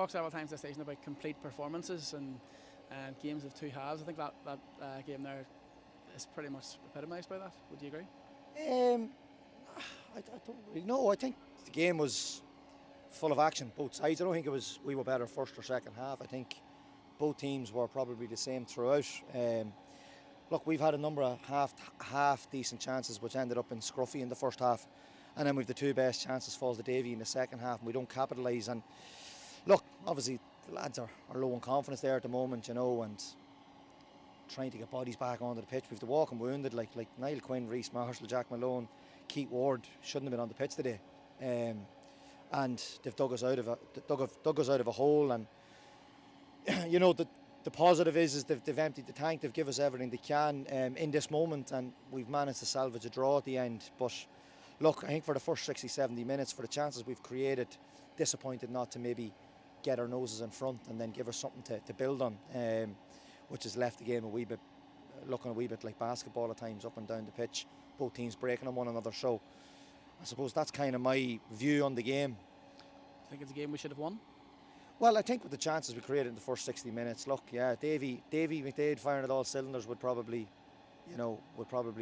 talked several times this season about complete performances and games of two halves. I think that game there is pretty much epitomised by that. Would you agree? I don't really know. I think the game was full of action, both sides. I don't think it was we were better first or second half. I think both teams were probably the same throughout. Look, we've had a number of half decent chances which ended up in scruffy in the first half, and then we've the two best chances falls to Davy in the second half, and we don't capitalise. And look, obviously the lads are low in confidence there at the moment, you know, and trying to get bodies back onto the pitch. We've the walking wounded like Niall Quinn, Reece Marshall, Jack Malone, Keith Ward shouldn't have been on the pitch today, and they've dug us out of a hole. And you know, the positive is they've emptied the tank. They've given us everything they can in this moment, and we've managed to salvage a draw at the end. But look, I think for the first 60-70 minutes, for the chances we've created, disappointed not to maybe get our noses in front and then give us something to build on, which has left the game looking a wee bit like basketball at times, up and down the pitch, both teams breaking on one another. So I suppose that's kind of my view on the game. I think it's a game we should have won. Well, I think with the chances we created in the first 60 minutes, look, yeah, Davy McDade firing at all cylinders would probably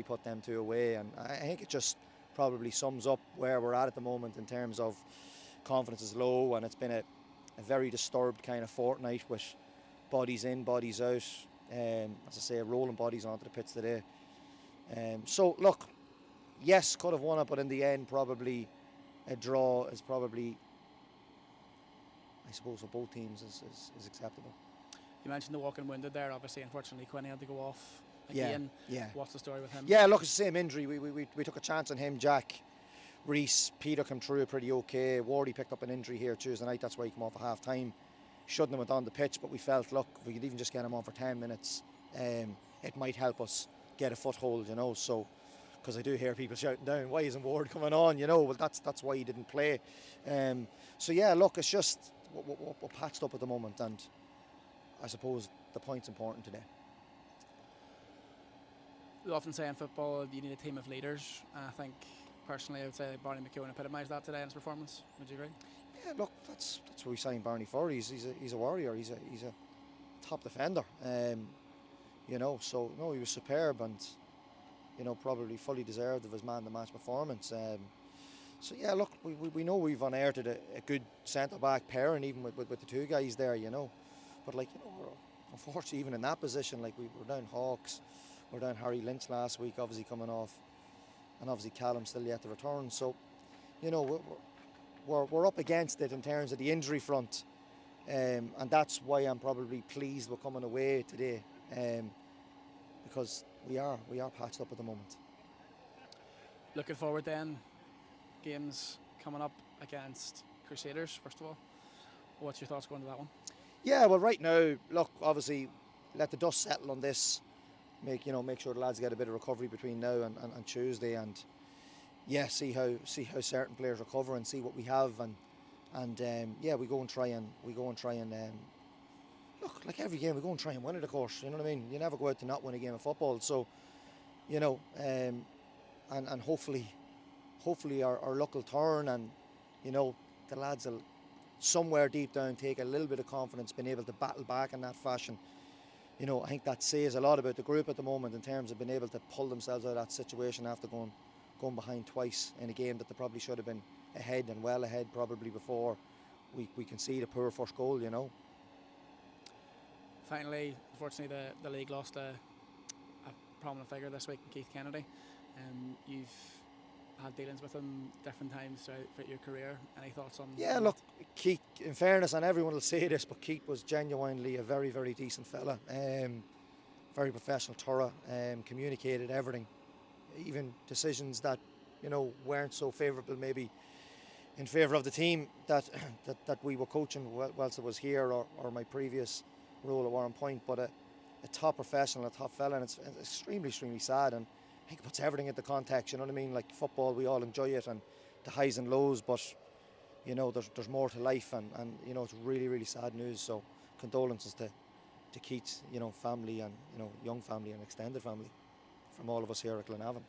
put them two away, and I think it just probably sums up where we're at the moment in terms of confidence is low, and it's been a very disturbed kind of fortnight with bodies in, bodies out, as I say, rolling bodies onto the pitch today. So look, yes, could have won it, but in the end, probably a draw is probably, I suppose, for both teams is acceptable. You mentioned the walking wounded there. Obviously, unfortunately, Quinn had to go off again. Yeah. What's the story with him? Yeah, look, it's the same injury. We took a chance on him, Jack. Reece, Peter came through pretty okay. Wardy picked up an injury here Tuesday night. That's why he came off at half time. Shouldn't have went on the pitch, but we felt, look, if we could even just get him on for 10 minutes, it might help us get a foothold, you know. So, because I do hear people shouting down, why isn't Ward coming on? You know, well, that's why he didn't play. So yeah, look, it's just we're patched up at the moment, and I suppose the point's important today. We often say in football you need a team of leaders. I think personally I would say Barney McEwen epitomised that today in his performance. Would you agree? Yeah, look, that's what we signed Barney for. He's a warrior. He's a top defender. You know, so no, he was superb, and you know, probably fully deserved of his man-of-the-match performance. So yeah, look, we know we've unearthed a good centre-back pairing, even with the two guys there, you know. But like, you know, we're unfortunately even in that position, like we were down Hawks, we're down Harry Lynch last week, obviously coming off, and obviously Callum still yet to return. So, you know, we're up against it in terms of the injury front, and that's why I'm probably pleased we're coming away today, because we are patched up at the moment. Looking forward then, games coming up against Crusaders first of all. What's your thoughts going to that one? Yeah, well, right now, look, obviously, let the dust settle on this. Make sure the lads get a bit of recovery between now and Tuesday, and yeah, see how certain players recover and see what we have, and yeah, we go and try and look, like every game we go and try and win it, of course. You know what I mean? You never go out to not win a game of football. So, you know, and hopefully our luck will turn, and you know, the lads will somewhere deep down take a little bit of confidence, being able to battle back in that fashion. You know, I think that says a lot about the group at the moment in terms of being able to pull themselves out of that situation after going behind twice in a game that they probably should have been ahead, and well ahead probably before we concede a poor first goal, you know. Finally, unfortunately, the league lost a prominent figure this week in Keith Kennedy. You've had dealings with him different times throughout your career. Any thoughts on? Yeah, look, Keith, in fairness, and everyone will say this, but Keith was genuinely a very, very decent fella. Very professional, thorough, communicated everything, even decisions that, you know, weren't so favourable maybe in favour of the team that we were coaching whilst I was here, or my previous role at Warren Point. But a top professional, a top fella, and it's extremely, extremely sad, and I think it puts everything into context, you know what I mean? Like football, we all enjoy it, and the highs and lows, but you know, there's more to life, and you know, it's really, really sad news. So condolences to Keith's, you know, family, and you know, young family and extended family from all of us here at Glenavon.